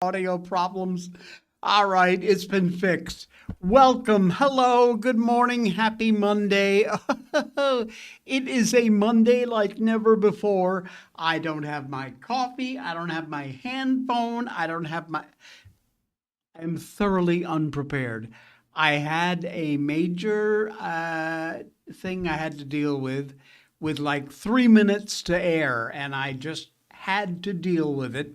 Audio problems. All right, it's been fixed. Welcome. Hello. Good morning. Happy Monday. It is a Monday like never before. I don't have my coffee. I don't have my hand phone. I'm thoroughly unprepared. I had a major thing I had to deal with like 3 minutes to air, and I just had to deal with it.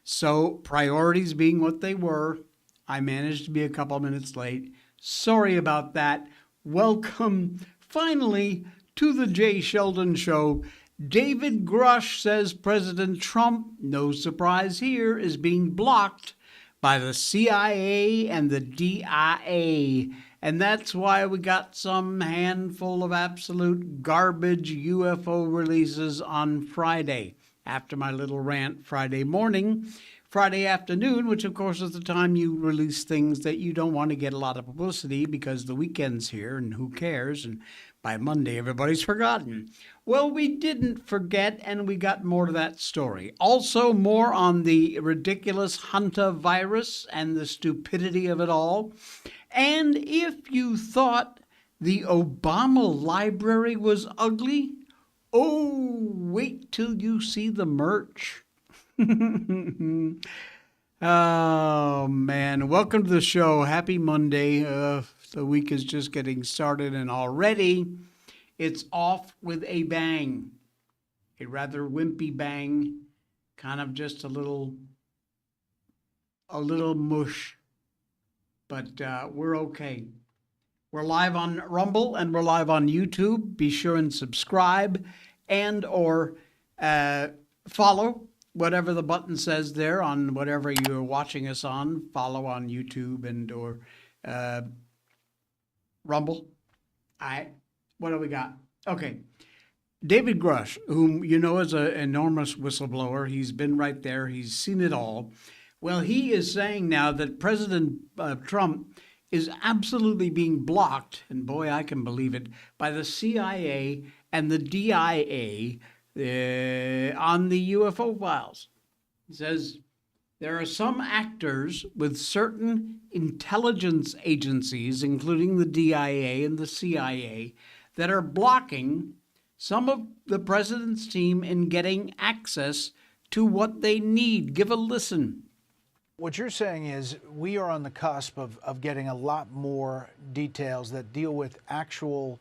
So, priorities being what they were, I managed to be a couple minutes late. Sorry about that. Welcome, finally, to the Jay Sheldon Show. David Grush says President Trump, no surprise here, is being blocked by the CIA and the DIA. And that's why we got some handful of absolute garbage UFO releases on Friday. After my little rant Friday morning, Friday afternoon, which of course is the time you release things that you don't want to get a lot of publicity because the weekend's here and who cares, and by Monday everybody's forgotten. Well, we didn't forget, and we got more to that story. Also, more on the ridiculous Hunter virus and the stupidity of it all. And if you thought the Obama library was ugly, oh, wait till you see the merch. Oh, man. Welcome to the show. Happy Monday. The week is just getting started, and already it's off with a bang. A rather wimpy bang. Kind of just a little mush. But we're okay. We're live on Rumble and we're live on YouTube. Be sure and subscribe and or follow whatever the button says there on whatever you're watching us on. Follow on YouTube and or Rumble. What do we got? Okay. David Grush, whom you know is an enormous whistleblower. He's been right there. He's seen it all. Well, he is saying now that President Trump is absolutely being blocked, and boy, I can believe it, by the CIA and the DIA on the UFO files. He says there are some actors with certain intelligence agencies, including the DIA and the CIA, that are blocking some of the president's team in getting access to what they need. Give a listen. What you're saying is we are on the cusp of getting a lot more details that deal with actual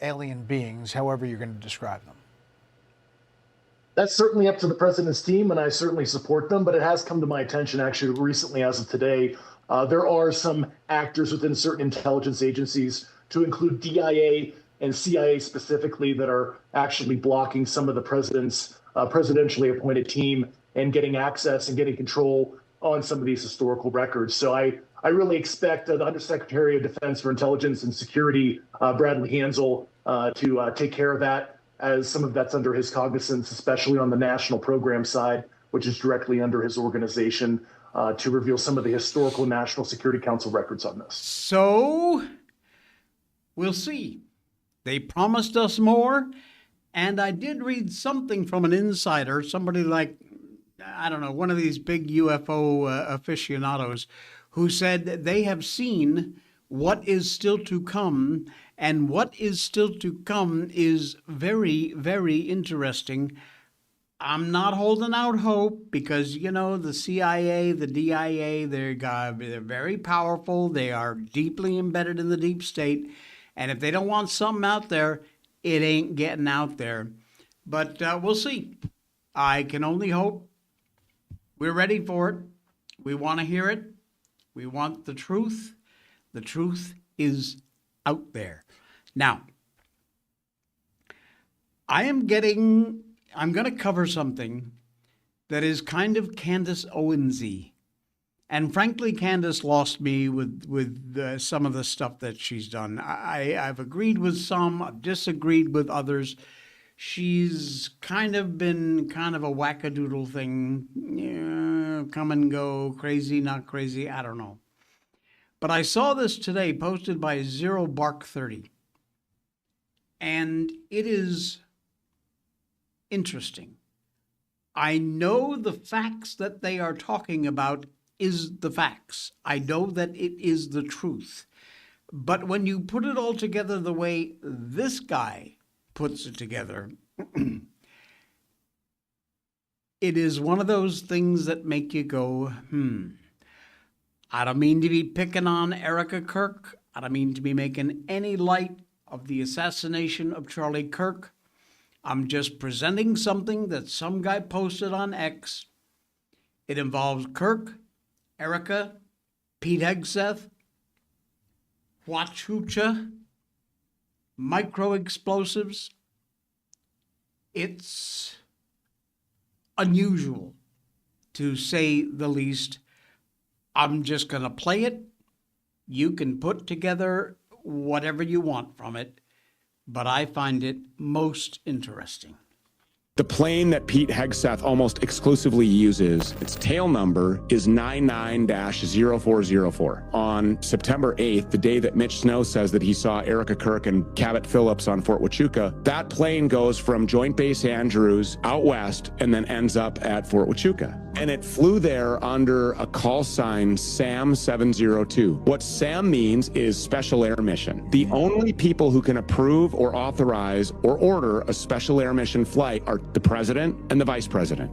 alien beings, however you're going to describe them. That's certainly up to the president's team, and I certainly support them, but it has come to my attention actually recently as of today. There are some actors within certain intelligence agencies, to include DIA and CIA specifically, that are actually blocking some of the president's presidentially appointed team and getting access and getting control on some of these historical records. So I really expect the Undersecretary of Defense for Intelligence and Security, Bradley Hansel, to take care of that, as some of that's under his cognizance, especially on the national program side, which is directly under his organization, to reveal some of the historical National Security Council records on this. So we'll see. They promised us more, and I did read something from an insider, somebody like, I don't know, one of these big UFO aficionados, who said that they have seen what is still to come, and what is still to come is very, very interesting. I'm not holding out hope because, you know, the CIA, the DIA, they're very powerful. They are deeply embedded in the deep state. And if they don't want something out there, it ain't getting out there. But we'll see. I can only hope. We're ready for it. We want to hear it. We want the truth. The truth is out there. Now, I'm going to cover something that is kind of Candace Owens-y. And frankly, Candace lost me with some of the stuff that she's done. I've agreed with some, I've disagreed with others. She's kind of been kind of a wackadoodle thing. Yeah, come and go, crazy, not crazy, I don't know. But I saw this today posted by Zero Bark 30. And it is interesting. I know the facts that they are talking about is the facts. I know that it is the truth. But when you put it all together the way this guy puts it together, it is one of those things that make you go, I don't mean to be picking on Erica Kirk. I don't mean to be making any light of the assassination of Charlie Kirk. I'm just presenting something that some guy posted on X. It involves Kirk, Erica, Pete Hegseth, Huachuca, micro explosives. It's unusual, to say the least. I'm just going to play it. You can put together whatever you want from it, but I find it most interesting. The plane that Pete Hegseth almost exclusively uses, its tail number is 99-0404. On September 8th, the day that Mitch Snow says that he saw Erica Kirk and Cabot Phillips on Fort Huachuca, that plane goes from Joint Base Andrews out west and then ends up at Fort Huachuca. And it flew there under a call sign SAM 702. What SAM means is Special Air Mission. The only people who can approve or authorize or order a Special Air Mission flight are the president and the vice president.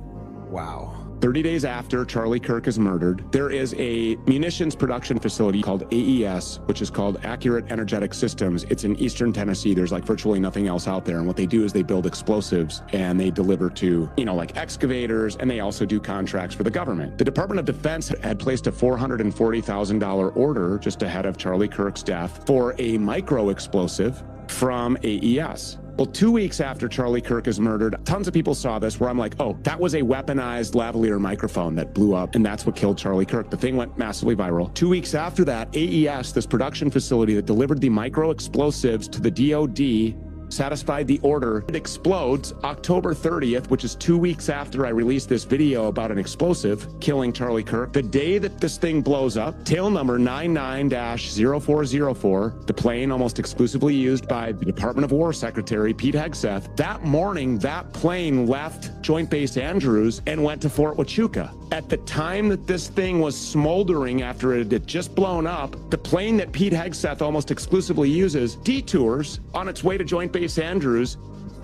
Wow. 30 days after Charlie Kirk is murdered, there is a munitions production facility called AES, which is called Accurate Energetic Systems. It's in Eastern Tennessee. There's like virtually nothing else out there. And what they do is they build explosives and they deliver to, like excavators, and they also do contracts for the government. The Department of Defense had placed a $440,000 order just ahead of Charlie Kirk's death for a micro explosive from AES. Well, 2 weeks after Charlie Kirk is murdered, tons of people saw this where I'm like, oh, that was a weaponized lavalier microphone that blew up, and that's what killed Charlie Kirk. The thing went massively viral. 2 weeks after that, AES, this production facility that delivered the micro explosives to the DOD, satisfied the order. It explodes October 30th, which is 2 weeks after I released this video about an explosive killing Charlie Kirk. The day that this thing blows up, tail number 99-0404, the plane almost exclusively used by the Department of War Secretary Pete Hegseth, that morning, that plane left Joint Base Andrews and went to Fort Huachuca. At the time that this thing was smoldering after it had just blown up, the plane that Pete Hegseth almost exclusively uses detours on its way to Joint Base Andrews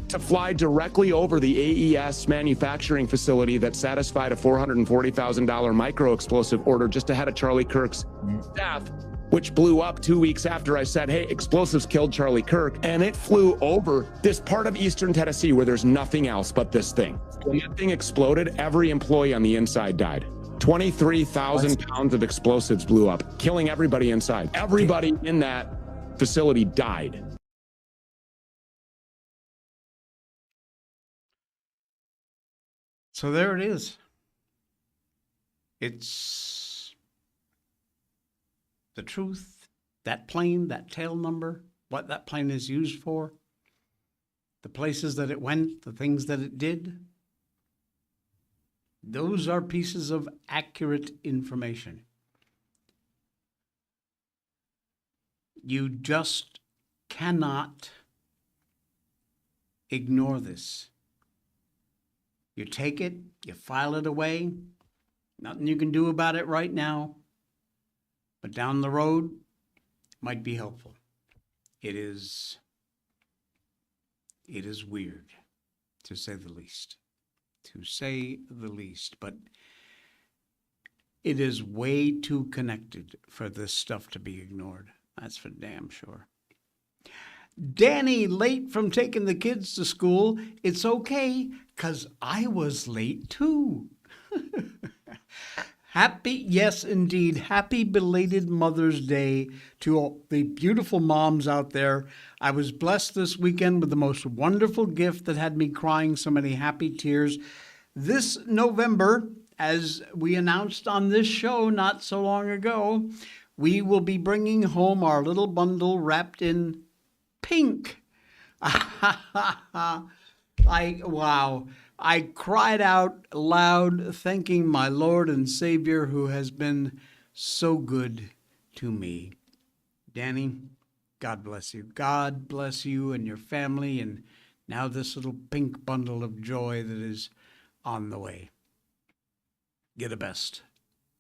to fly directly over the AES manufacturing facility that satisfied a $440,000 micro explosive order just ahead of Charlie Kirk's death, which blew up 2 weeks after I said, hey, explosives killed Charlie Kirk. And it flew over this part of Eastern Tennessee where there's nothing else but this thing. When that thing exploded, every employee on the inside died. 23,000 pounds of explosives blew up, killing everybody inside. Everybody in that facility died. So there it is. It's the truth. That plane, that tail number, what that plane is used for, the places that it went, the things that it did. Those are pieces of accurate information. You just cannot ignore this. You take it, you file it away, nothing you can do about it right now, but down the road, it might be helpful. It is weird, to say the least. To say the least, but it is way too connected for this stuff to be ignored. That's for damn sure. Danny, late from taking the kids to school. It's okay, 'cause I was late too. Yes, indeed. Happy belated Mother's Day to all the beautiful moms out there. I was blessed this weekend with the most wonderful gift that had me crying so many happy tears. This November, as we announced on this show not so long ago, we will be bringing home our little bundle wrapped in pink. Wow. I cried out loud, thanking my Lord and Savior who has been so good to me. Danny, God bless you. God bless you and your family, and now this little pink bundle of joy that is on the way. Get the best.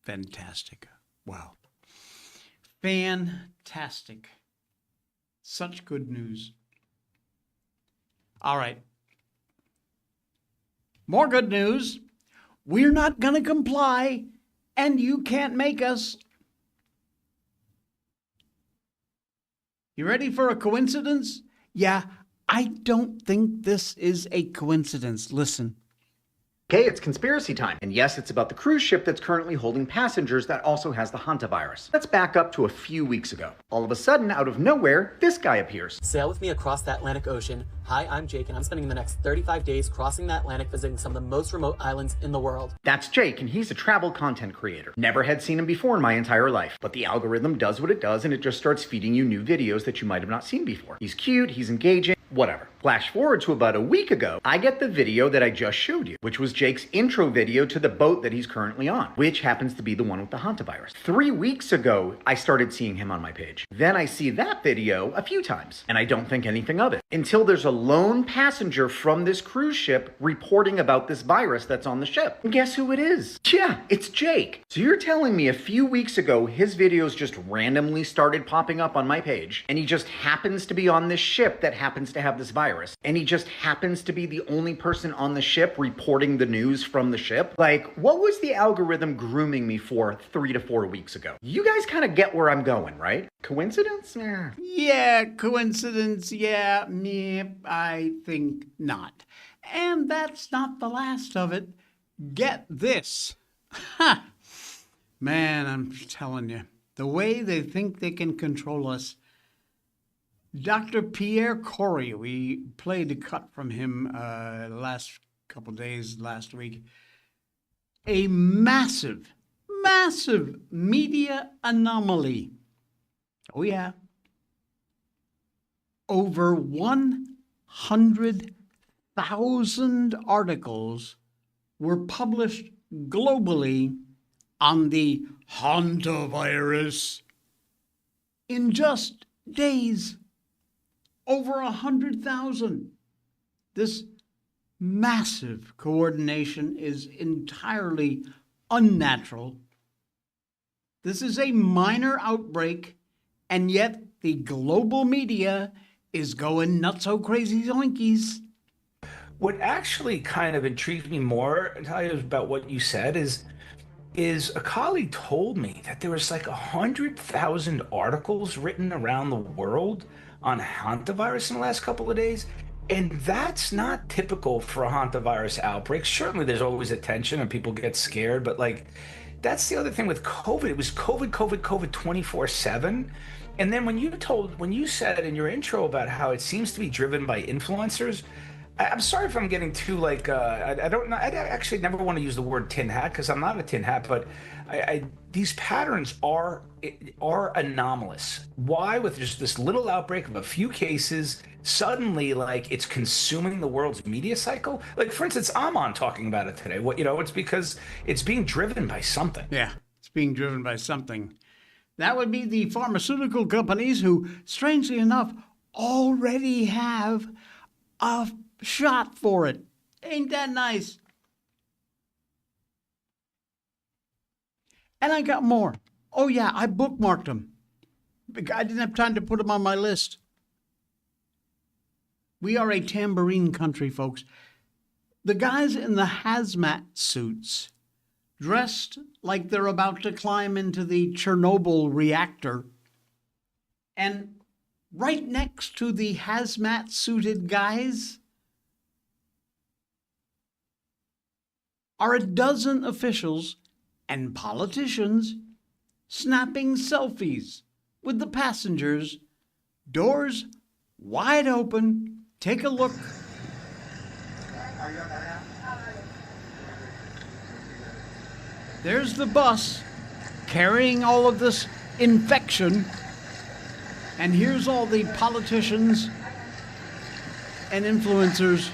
Fantastic. Wow. Fantastic. Such good news. All right. More good news. We're not going to comply, and you can't make us. You ready for a coincidence? Yeah, I don't think this is a coincidence. Listen. Okay, it's conspiracy time. And yes, it's about the cruise ship that's currently holding passengers that also has the hantavirus. Let's back up to a few weeks ago. All of a sudden, out of nowhere, this guy appears. Sail with me across the Atlantic Ocean. Hi, I'm Jake, and I'm spending the next 35 days crossing the Atlantic visiting some of the most remote islands in the world. That's Jake, and he's a travel content creator. Never had seen him before in my entire life. But the algorithm does what it does, and it just starts feeding you new videos that you might have not seen before. He's cute, he's engaging, whatever. Flash forward to about a week ago, I get the video that I just showed you, which was Jake's intro video to the boat that he's currently on, which happens to be the one with the hantavirus. 3 weeks ago, I started seeing him on my page. Then I see that video a few times, and I don't think anything of it, until there's a lone passenger from this cruise ship reporting about this virus that's on the ship. And guess who it is? Yeah, it's Jake. So you're telling me a few weeks ago, his videos just randomly started popping up on my page, and he just happens to be on this ship that happens to have this virus, and he just happens to be the only person on the ship reporting the news from the ship? Like, what was the algorithm grooming me for 3 to 4 weeks ago? You guys kind of get where I'm going, right? Coincidence? Yeah, coincidence. Yeah, I think not. And that's not the last of it. Get this. Ha! Man, I'm telling you, the way they think they can control us. Dr. Pierre Corey, we played a cut from him last couple days, last week. A massive, massive media anomaly. Oh, yeah. Over 100,000 articles were published globally on the hantavirus in just days. Over 100,000. This massive coordination is entirely unnatural. This is a minor outbreak, and yet the global media is going nutso crazy zoinkies. What actually kind of intrigued me more, Talia, about what you said is a colleague told me that there was like 100,000 articles written around the world on hantavirus in the last couple of days. And that's not typical for a hantavirus outbreak. Certainly there's always attention and people get scared, but like, that's the other thing with COVID. It was COVID 24/7. And then when you said in your intro about how it seems to be driven by influencers, I'm sorry if I'm getting too like, I don't know. I actually never want to use the word tin hat because I'm not a tin hat, but these patterns are anomalous. Why, with just this little outbreak of a few cases, suddenly like it's consuming the world's media cycle? Like, for instance, I'm on talking about it today. It's because it's being driven by something. Yeah, it's being driven by something. That would be the pharmaceutical companies who, strangely enough, already have a shot for it. Ain't that nice? And I got more. Oh, yeah, I bookmarked them. I didn't have time to put them on my list. We are a tambourine country, folks. The guys in the hazmat suits, dressed like they're about to climb into the Chernobyl reactor, and right next to the hazmat suited guys are a dozen officials and politicians snapping selfies with the passengers, doors wide open. Take a look. There's the bus carrying all of this infection, and here's all the politicians and influencers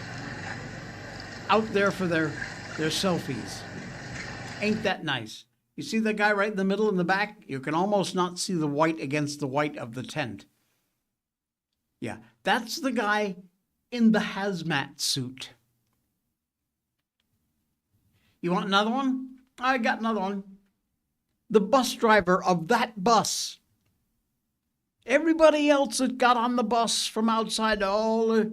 out there for their selfies. Ain't that nice? You see that guy right in the middle in the back? You can almost not see the white against the white of the tent. Yeah, that's the guy in the hazmat suit. You want another one? I got another one. The bus driver of that bus. Everybody else that got on the bus from outside, all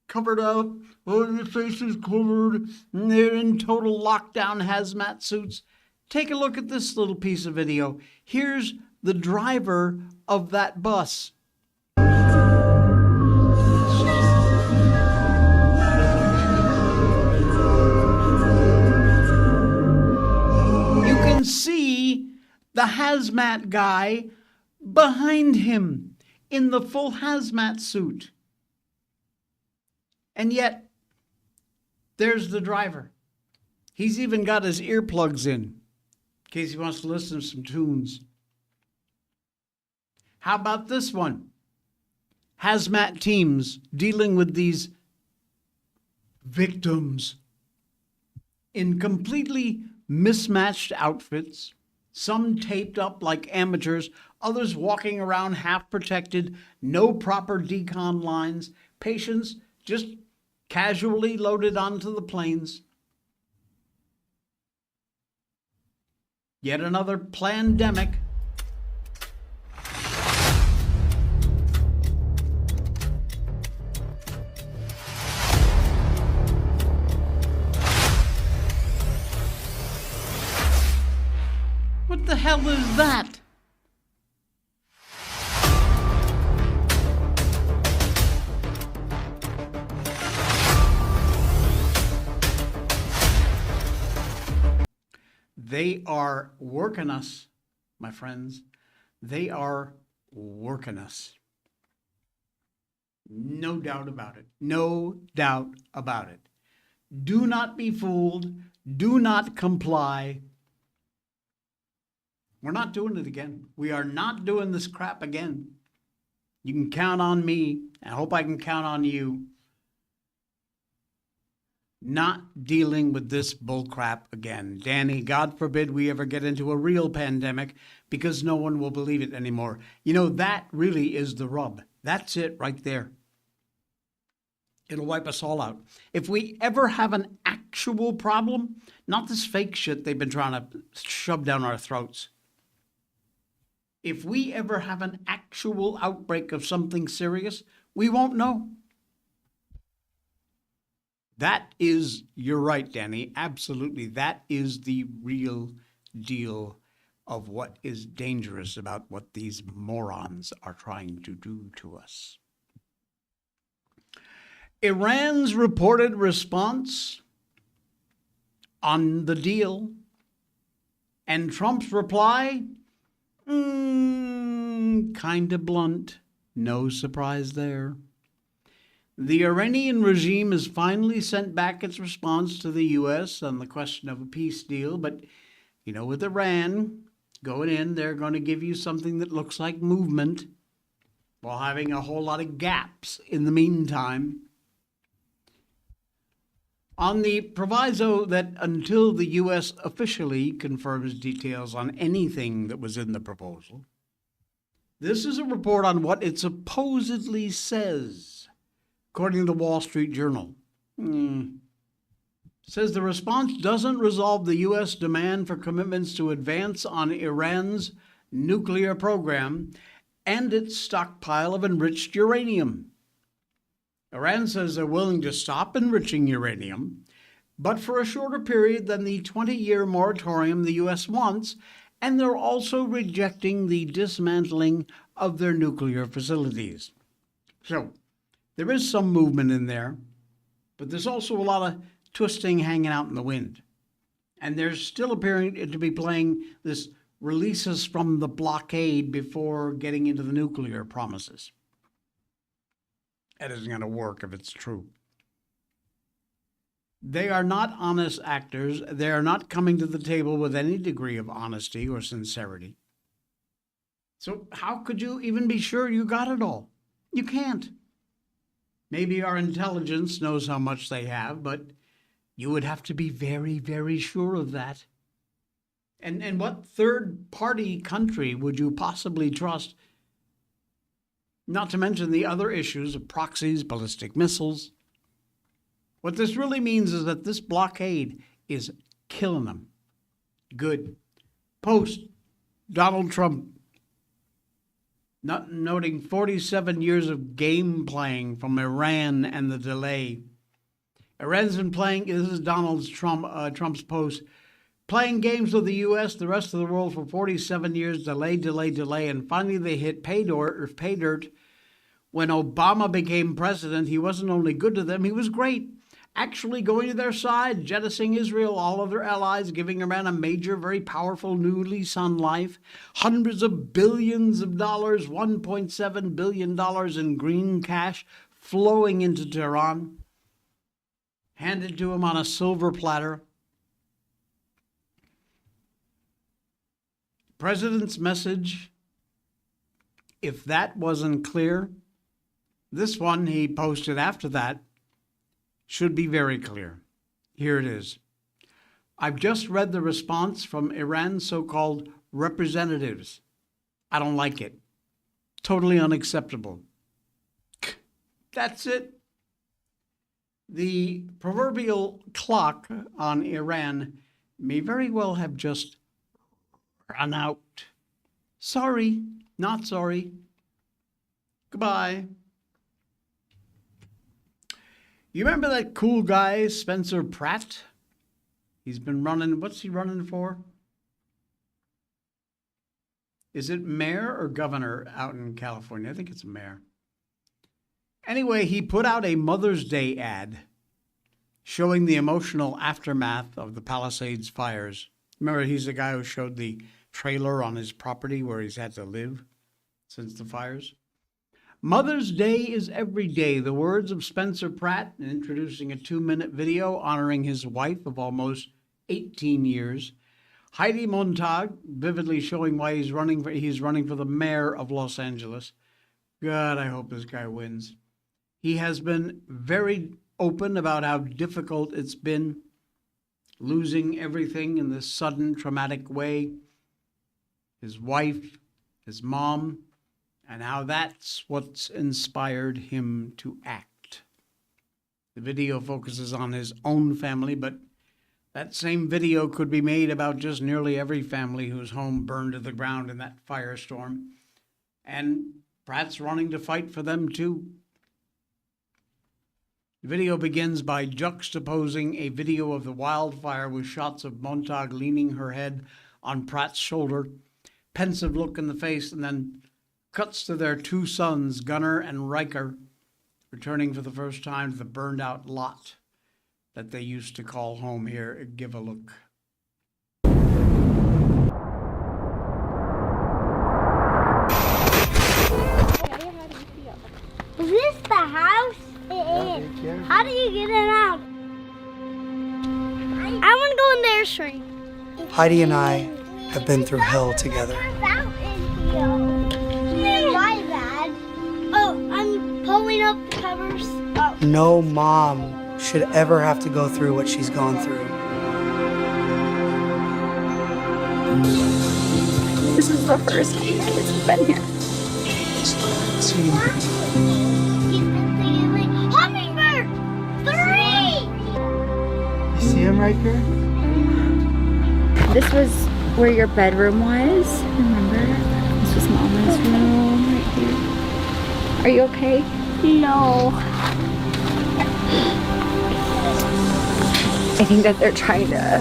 covered up, all their faces covered, and they're in total lockdown hazmat suits. Take a look at this little piece of video. Here's the driver of that bus. You can see the hazmat guy behind him in the full hazmat suit. And yet, there's the driver. He's even got his earplugs in case he wants to listen to some tunes. How about this one? Hazmat teams dealing with these victims in completely mismatched outfits, some taped up like amateurs, others walking around half protected, no proper decon lines, patients just casually loaded onto the planes. Yet another plandemic. What the hell is that? They are working us, my friends. They are working us. No doubt about it. No doubt about it. Do not be fooled. Do not comply. We're not doing it again. We are not doing this crap again. You can count on me. I hope I can count on you. Not dealing with this bullcrap again. Danny, God forbid we ever get into a real pandemic because no one will believe it anymore. You know, that really is the rub. That's it right there. It'll wipe us all out. If we ever have an actual problem, not this fake shit they've been trying to shove down our throats. If we ever have an actual outbreak of something serious, we won't know. That is, you're right, Danny, absolutely. That is the real deal of what is dangerous about what these morons are trying to do to us. Iran's reported response on the deal and Trump's reply, kind of blunt. No surprise there. The Iranian regime has finally sent back its response to the U.S. on the question of a peace deal. But, you know, with Iran going in, they're going to give you something that looks like movement while having a whole lot of gaps in the meantime. On the proviso that until the U.S. officially confirms details on anything that was in the proposal, this is a report on what it supposedly says. According to the Wall Street Journal, says the response doesn't resolve the U.S. demand for commitments to advance on Iran's nuclear program and its stockpile of enriched uranium. Iran says they're willing to stop enriching uranium, but for a shorter period than the 20-year moratorium the U.S. wants, and they're also rejecting the dismantling of their nuclear facilities. So, there is some movement in there, but there's also a lot of twisting hanging out in the wind. And there's still appearing to be playing this releases from the blockade before getting into the nuclear promises. That isn't going to work if it's true. They are not honest actors. They are not coming to the table with any degree of honesty or sincerity. So how could you even be sure you got it all? You can't. Maybe our intelligence knows how much they have, but you would have to be very, very sure of that. And what third-party country would you possibly trust? Not to mention the other issues of proxies, ballistic missiles. What this really means is that this blockade is killing them. Good. Post, Donald Trump, noting 47 years of game playing from Iran and the delay. Iran's been playing, this is Trump's post, playing games with the U.S., the rest of the world for 47 years, delay, and finally they hit pay dirt. When Obama became president, he wasn't only good to them, he was great. Actually going to their side, jettisoning Israel, all of their allies, giving Iran a major, very powerful new lease on life. Hundreds of billions of dollars, $1.7 billion in green cash flowing into Tehran, handed to him on a silver platter. President's message, if that wasn't clear, this one he posted after that should be very clear. Here it is. I've just read the response from Iran's so-called representatives. I don't like it. Totally unacceptable. That's it. The proverbial clock on Iran may very well have just run out. Sorry, not sorry. Goodbye. You remember that cool guy, Spencer Pratt? He's been running, what's he running for? Is it mayor or governor out in California? I think it's mayor. Anyway, he put out a Mother's Day ad showing the emotional aftermath of the Palisades fires. Remember, he's the guy who showed the trailer on his property where he's had to live since the fires. Mother's Day is every day. The words of Spencer Pratt in introducing a 2-minute video honoring his wife of almost 18 years. Heidi Montag vividly showing why he's running for the mayor of Los Angeles. God, I hope this guy wins. He has been very open about how difficult it's been losing everything in this sudden, traumatic way. His wife, his mom, and how that's what's inspired him to act. The video focuses on his own family, but that same video could be made about just nearly every family whose home burned to the ground in that firestorm. And Pratt's running to fight for them too. The video begins by juxtaposing a video of the wildfire with shots of Montag leaning her head on Pratt's shoulder, pensive look in the face, and then cuts to their 2 sons, Gunnar and Riker, returning for the first time to the burned out lot that they used to call home. Here, give a look. Is this the house? It is. How do you get it out? I want to go in the airstream. Heidi and I have been through hell together. My bad. Oh, I'm pulling up the covers. Oh. No mom should ever have to go through what she's gone through. This is the first week it's been here. Hummingbird! 3! You see him right here? This was where your bedroom was, remember? This was Mama's room right here. Are you okay? No. I think that they're trying to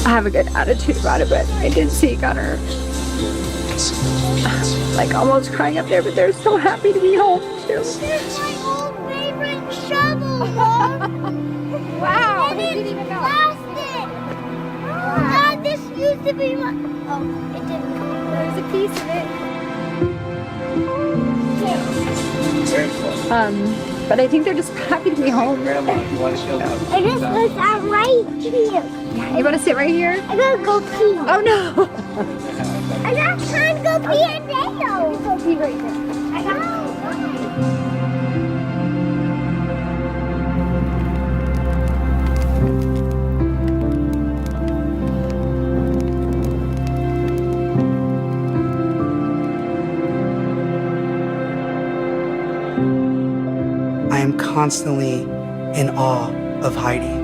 have a good attitude about it, but I did see Gunnar like almost crying up there, but they're so happy to be home too. This is my old favorite shovel, Mom. Wow, And he it's didn't even know. plastic. Wow. This used to be my... Oh, it didn't come. There's a piece of it. But I think they're just happy to be home. I just was right here. You want to sit right here? I gotta go pee. Oh no! I got time to go pee and nails. Go pee right there. I got I am constantly in awe of Heidi.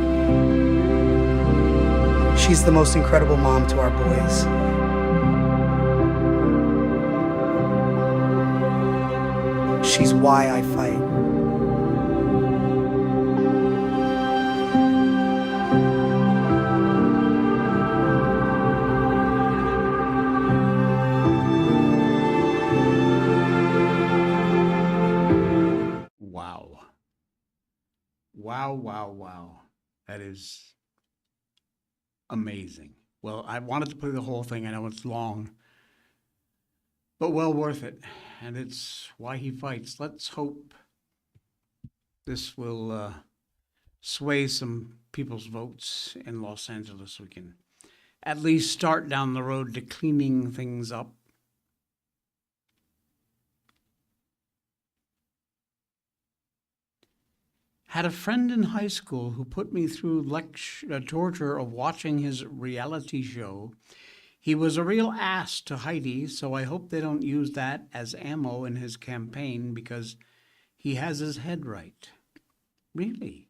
She's the most incredible mom to our boys. She's why I fight. Wow. Wow, wow, wow. That is amazing. Well, I wanted to play the whole thing. I know it's long, but well worth it. And it's why he fights. Let's hope this will sway some people's votes in Los Angeles. We can at least start down the road to cleaning things up. Had a friend in high school who put me through torture of watching his reality show. He was a real ass to Heidi, so I hope they don't use that as ammo in his campaign because he has his head right. Really?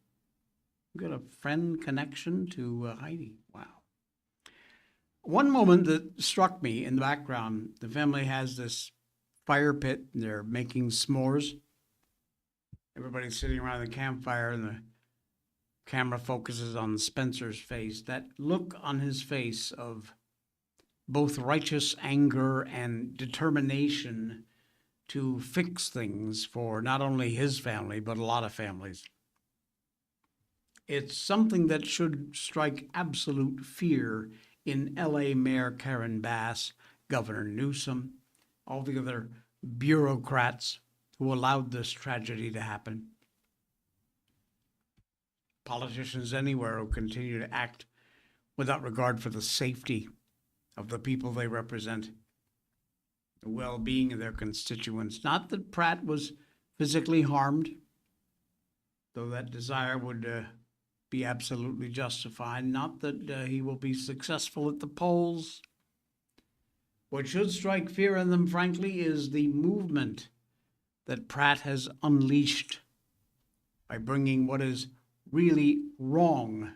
You got a friend connection to Heidi? Wow. One moment that struck me in the background, the family has this fire pit. They're making s'mores. Everybody's sitting around the campfire and the camera focuses on Spencer's face. That look on his face of both righteous anger and determination to fix things for not only his family, but a lot of families. It's something that should strike absolute fear in LA Mayor Karen Bass, Governor Newsom, all the other bureaucrats who allowed this tragedy to happen. Politicians anywhere who continue to act without regard for the safety of the people they represent, the well-being of their constituents. Not that Pratt was physically harmed, though that desire would be absolutely justified. Not that he will be successful at the polls. What should strike fear in them, frankly, is the movement that Pratt has unleashed by bringing what is really wrong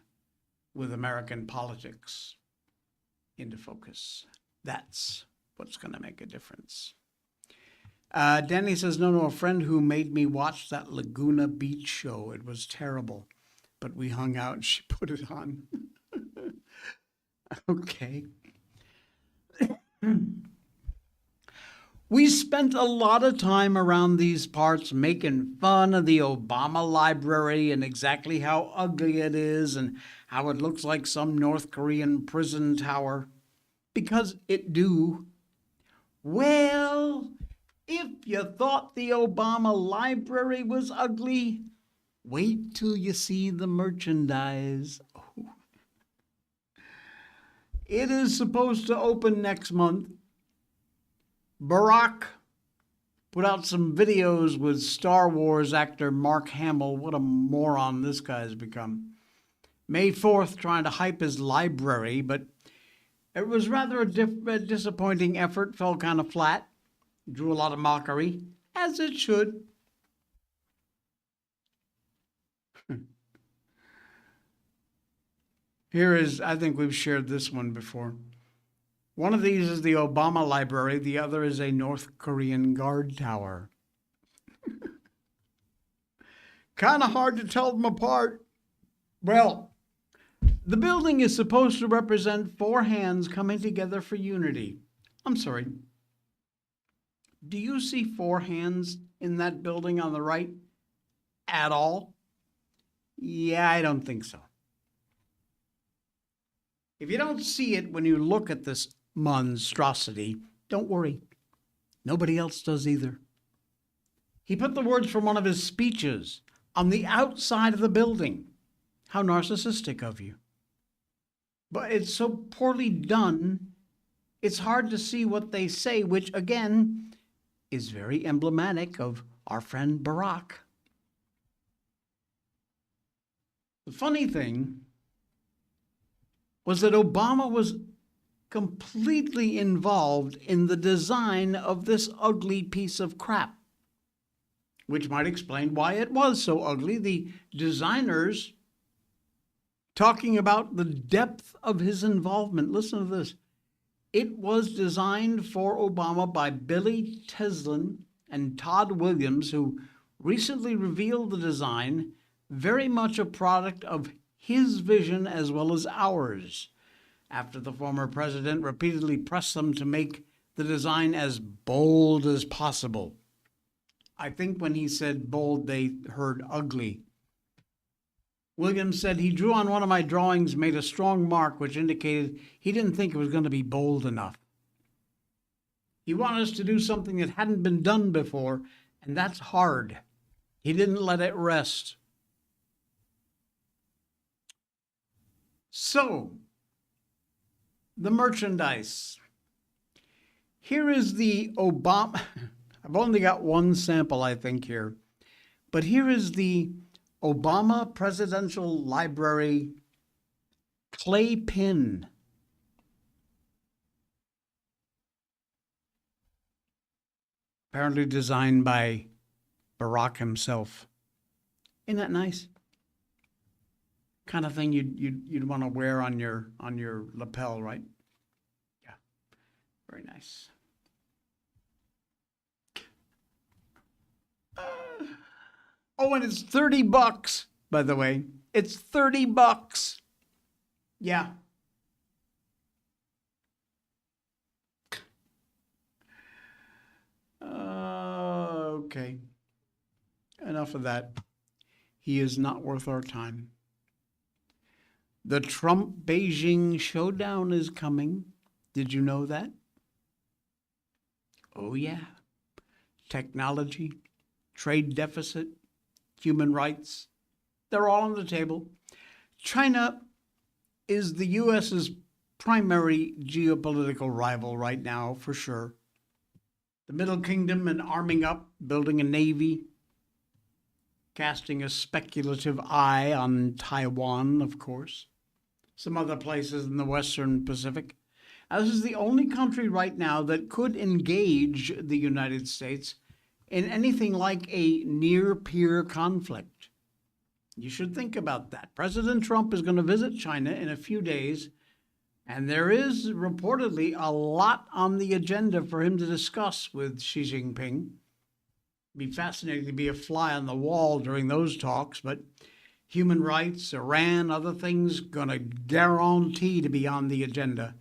with American politics into focus. That's what's going to make a difference. Danny says, no, a friend who made me watch that Laguna Beach show. It was terrible, but we hung out and she put it on. Okay. We spent a lot of time around these parts making fun of the Obama library and exactly how ugly it is and how it looks like some North Korean prison tower. Because it do. Well, if you thought the Obama library was ugly, wait till you see the merchandise. Oh. It is supposed to open next month. Barack put out some videos with Star Wars actor Mark Hamill. What a moron this guy's become. May 4th, trying to hype his library, but it was rather a disappointing effort. Fell kind of flat. Drew a lot of mockery, as it should. Here is, I think we've shared this one before. One of these is the Obama library. The other is a North Korean guard tower. Kind of hard to tell them apart. Well, the building is supposed to represent four hands coming together for unity. I'm sorry. Do you see four hands in that building on the right at all? Yeah, I don't think so. If you don't see it when you look at this monstrosity, don't worry. Nobody else does either. He put the words from one of his speeches on the outside of the building. How narcissistic of you. But it's so poorly done, it's hard to see what they say, which again is very emblematic of our friend Barack. The funny thing was that Obama was completely involved in the design of this ugly piece of crap, which might explain why it was so ugly. The designers talking about the depth of his involvement. Listen to this. It was designed for Obama by Billy Teslin and Todd Williams, who recently revealed the design, very much a product of his vision as well as ours, after the former president repeatedly pressed them to make the design as bold as possible. I think when he said bold, they heard ugly. Williams said he drew on one of my drawings, made a strong mark, which indicated he didn't think it was going to be bold enough. He wanted us to do something that hadn't been done before, and that's hard. He didn't let it rest. So, the merchandise. Here is the Obama. I've only got one sample, I think, here. But here is the Obama Presidential Library clay pin. Apparently designed by Barack himself. Isn't that nice? Kind of thing you'd want to wear on your lapel, right? Yeah, very nice. Oh, and it's $30, by the way. It's $30. Yeah. Okay. Enough of that. He is not worth our time. The Trump-Beijing showdown is coming. Did you know that? Oh, yeah. Technology, trade deficit, human rights, they're all on the table. China is the U.S.'s primary geopolitical rival right now, for sure. The Middle Kingdom and arming up, building a navy, casting a speculative eye on Taiwan, of course, some other places in the Western Pacific. Now, this is the only country right now that could engage the United States in anything like a near-peer conflict. You should think about that. President Trump is going to visit China in a few days, and there is reportedly a lot on the agenda for him to discuss with Xi Jinping. It'd be fascinating to be a fly on the wall during those talks, but human rights, Iran, other things, going to guarantee to be on the agenda.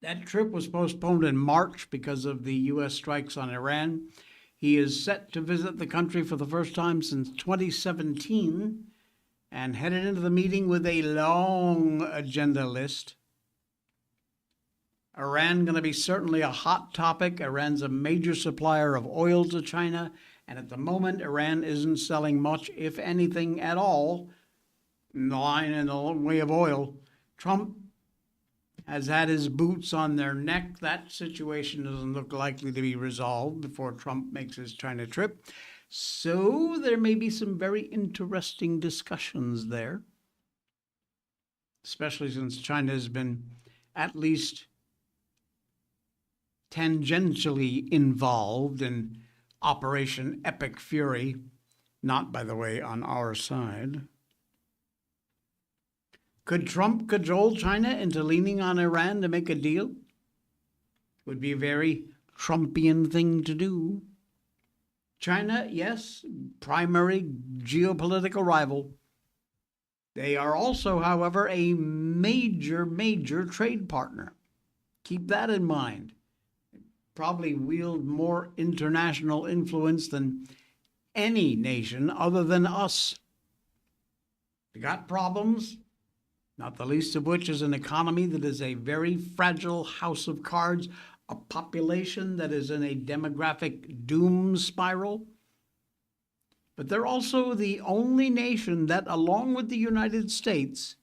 That trip was postponed in March because of the U.S. strikes on Iran. He is set to visit the country for the first time since 2017 and headed into the meeting with a long agenda list. Iran going to be certainly a hot topic. Iran's a major supplier of oil to China, and at the moment, Iran isn't selling much, if anything at all, in the way of oil. Trump has had his boots on their neck. That situation doesn't look likely to be resolved before Trump makes his China trip. So there may be some very interesting discussions there, especially since China has been at least tangentially involved in Operation Epic Fury, not, by the way, on our side. Could Trump cajole China into leaning on Iran to make a deal? Would be a very Trumpian thing to do. China, yes, primary geopolitical rival. They are also, however, a major trade partner. Keep that in mind. Probably wield more international influence than any nation other than us. They got problems, not the least of which is an economy that is a very fragile house of cards, a population that is in a demographic doom spiral. But they're also the only nation that, along with the United States,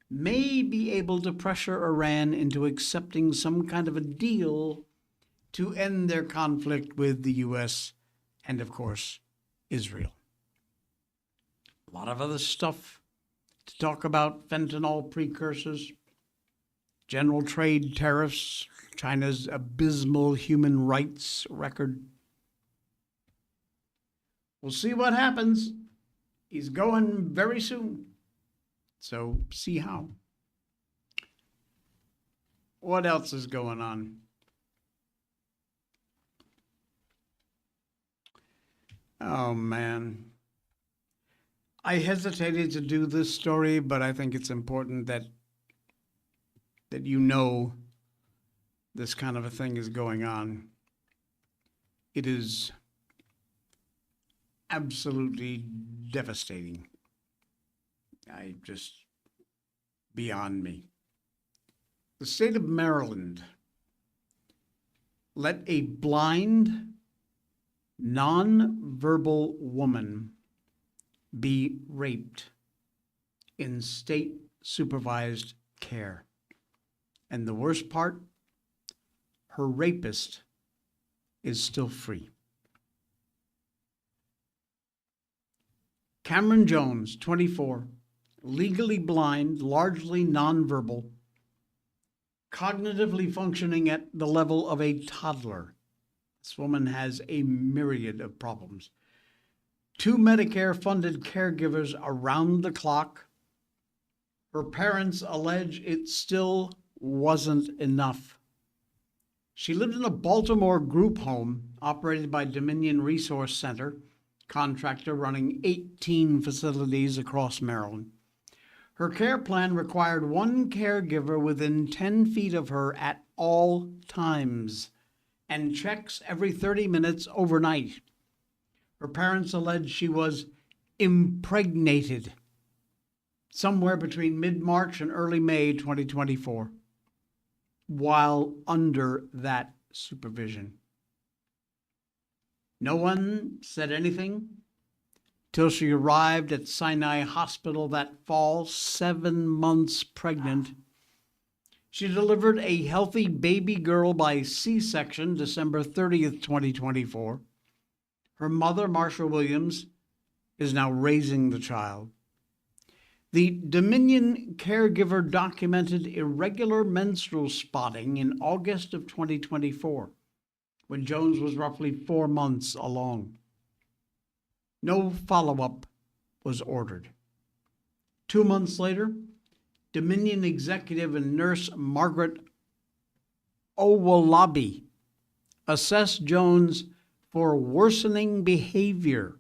may be able to pressure Iran into accepting some kind of a deal to end their conflict with the U.S. and, of course, Israel. A lot of other stuff to talk about: fentanyl precursors, general trade tariffs, China's abysmal human rights record. We'll see what happens. He's going very soon. So see how. What else is going on? Oh, man. I hesitated to do this story, but I think it's important that you know this kind of a thing is going on. It is absolutely devastating. Beyond me. The state of Maryland let a blind, nonverbal woman be raped in state-supervised care. And the worst part, her rapist is still free. Cameron Jones, 24, legally blind, largely nonverbal, cognitively functioning at the level of a toddler. This woman has a myriad of problems. 2 Medicare-funded caregivers around the clock. Her parents allege it still wasn't enough. She lived in a Baltimore group home operated by Dominion Resource Center, contractor running 18 facilities across Maryland. Her care plan required 1 caregiver within 10 feet of her at all times and checks every 30 minutes overnight. Her parents allege she was impregnated somewhere between mid-March and early May 2024 while under that supervision. No one said anything till she arrived at Sinai Hospital that fall, 7 months pregnant. She delivered a healthy baby girl by C-section December 30th, 2024. Her mother, Marsha Williams, is now raising the child. The Dominion caregiver documented irregular menstrual spotting in August of 2024, when Jones was roughly 4 months along. No follow-up was ordered. 2 months later, Dominion executive and nurse Margaret Owolabi assessed Jones for worsening behavior,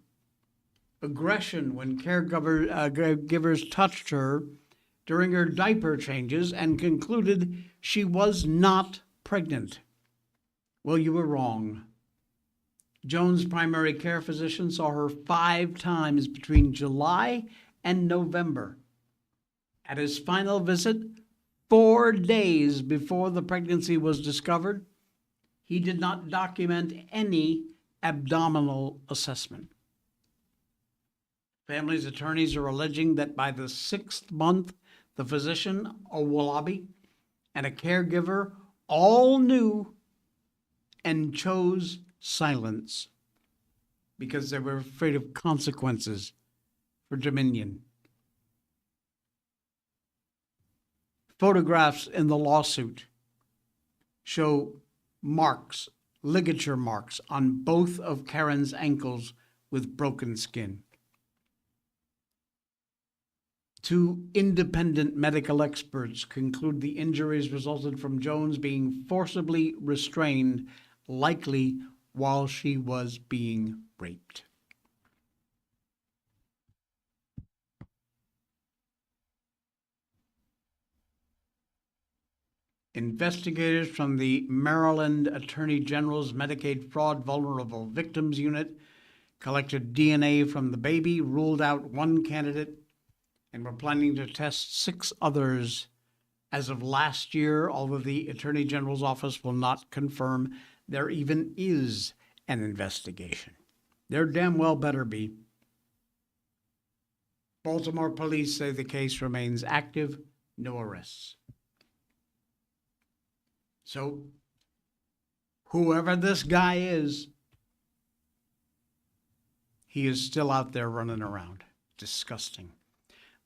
aggression when caregivers touched her during her diaper changes, and concluded she was not pregnant. Well, you were wrong. Jones' primary care physician saw her 5 times between July and November. At his final visit, 4 days before the pregnancy was discovered, he did not document any abdominal assessment. Family's attorneys are alleging that by the 6th month, the physician, Owolabi, and a caregiver all knew and chose silence because they were afraid of consequences for Dominion. Photographs in the lawsuit show marks, ligature marks on both of Karen's ankles with broken skin. 2 independent medical experts conclude the injuries resulted from Jones being forcibly restrained, likely while she was being raped. Investigators from the Maryland Attorney General's Medicaid Fraud Vulnerable Victims Unit collected DNA from the baby, ruled out 1 candidate, and were planning to test 6 others as of last year, although the Attorney General's office will not confirm there even is an investigation. There damn well better be. Baltimore police say the case remains active, no arrests. So, whoever this guy is, he is still out there running around. Disgusting.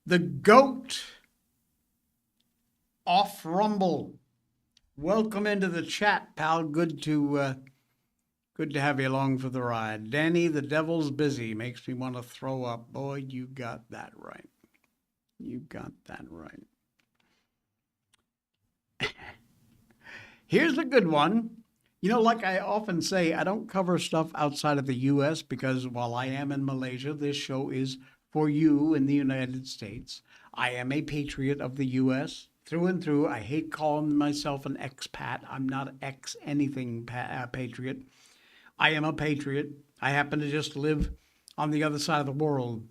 The GOAT off Rumble. Welcome into the chat, pal. Good to have you along for the ride. Danny, the devil's busy. Makes me want to throw up. Boy, you got that right. You got that right. Here's a good one. You know, like I often say, I don't cover stuff outside of the U.S. because while I am in Malaysia, this show is for you in the United States. I am a patriot of the U.S. through and through. I hate calling myself an expat. I'm not ex anything patriot. I am a patriot. I happen to just live on the other side of the world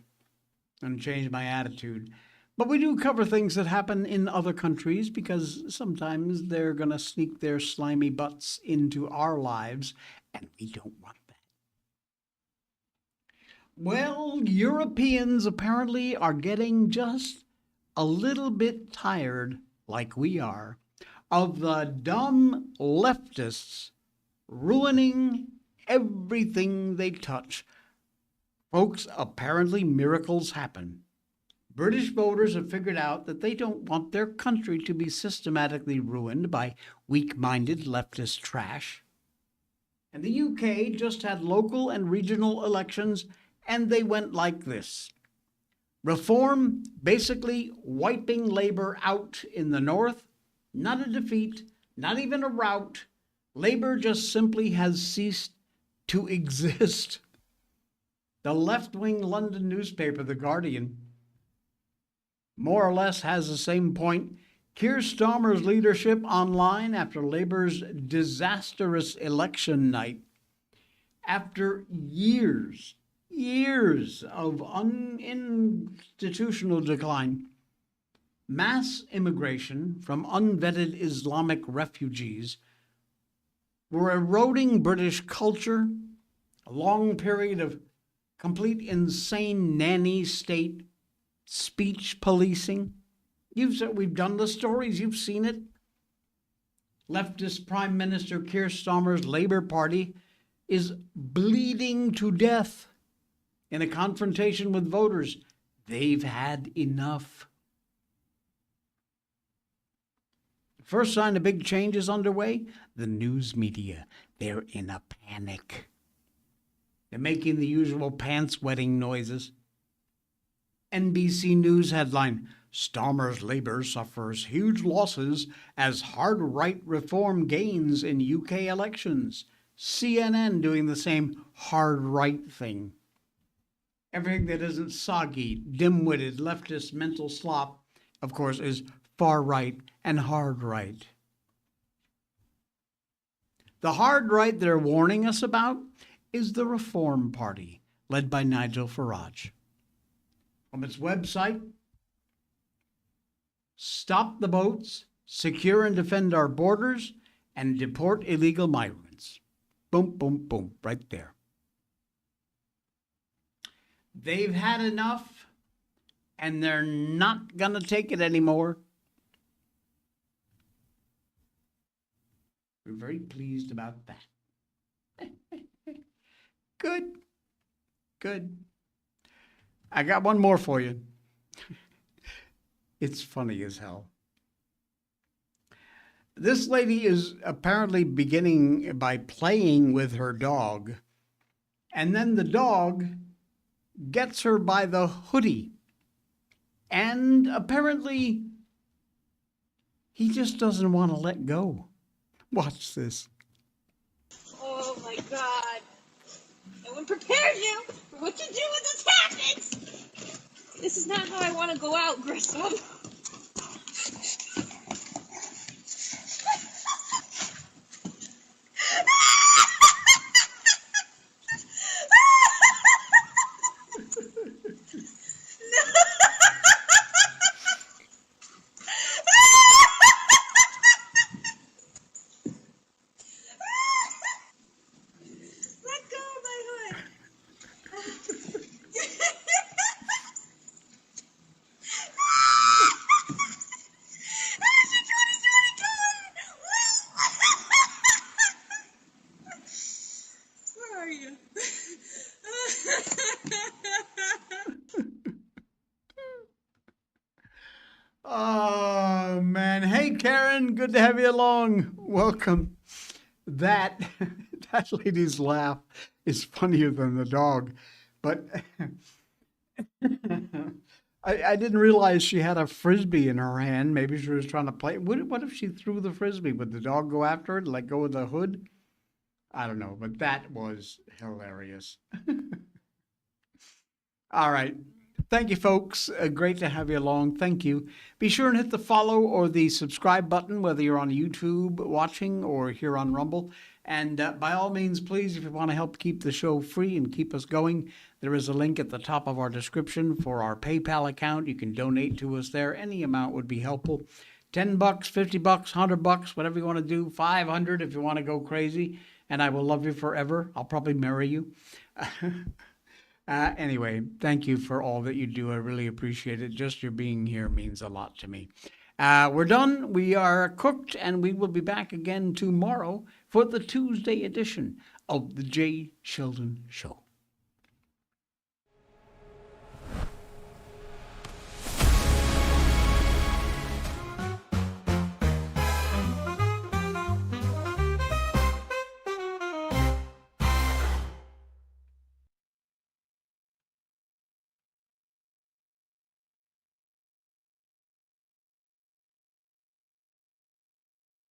and change my attitude. But we do cover things that happen in other countries because sometimes they're going to sneak their slimy butts into our lives, and we don't want that. Well, Europeans apparently are getting just a little bit tired, like we are, of the dumb leftists ruining everything they touch. Folks, apparently miracles happen. British voters have figured out that they don't want their country to be systematically ruined by weak-minded leftist trash. And the UK just had local and regional elections, and they went like this. Reform basically wiping Labour out in the north, not a defeat, not even a rout. Labour just simply has ceased to exist. The left-wing London newspaper, The Guardian, more or less has the same point. Keir Starmer's leadership online after Labour's disastrous election night. After years of institutional decline, mass immigration from unvetted Islamic refugees were eroding British culture, a long period of complete insane nanny state speech policing. We've done the stories, you've seen it. Leftist Prime Minister Keir Starmer's Labour Party is bleeding to death in a confrontation with voters. They've had enough. First sign of big change is underway. The news media, they're in a panic. They're making the usual pants-wetting noises. NBC News headline, Starmer's Labour suffers huge losses as hard-right reform gains in UK elections. CNN doing the same hard-right thing. Everything that isn't soggy, dim-witted, leftist mental slop, of course, is far-right and hard-right. The hard-right they're warning us about is the Reform Party, led by Nigel Farage. From its website, stop the boats, secure and defend our borders, and deport illegal migrants. Boom, boom, boom, right there. They've had enough, and they're not going to take it anymore. We're very pleased about that. Good. Good. I got one more for you. It's funny as hell. This lady is apparently beginning by playing with her dog, and then the dog gets her by the hoodie. And apparently, he just doesn't want to let go. Watch this. Oh my God. No one prepared you for what to do when this happens. This is not how I want to go out, Grissom. Oh, man. Hey, Karen, good to have you along. Welcome. That lady's laugh is funnier than the dog. But I didn't realize she had a Frisbee in her hand. Maybe she was trying to play. What if she threw the Frisbee? Would the dog go after it, let go of the hood? I don't know, but that was hilarious. All right. Thank you, folks. Great to have you along. Thank you. Be sure and hit the follow or the subscribe button, whether you're on YouTube watching or here on Rumble. And by all means, please, if you want to help keep the show free and keep us going, there is a link at the top of our description for our PayPal account. You can donate to us there. Any amount would be helpful. $10, $50, $100, whatever you want to do. $500 if you want to go crazy. And I will love you forever. I'll probably marry you. Anyway, thank you for all that you do. I really appreciate it. Just your being here means a lot to me. We're done. We are cooked, and we will be back again tomorrow for the Tuesday edition of the Jay Sheldon Show.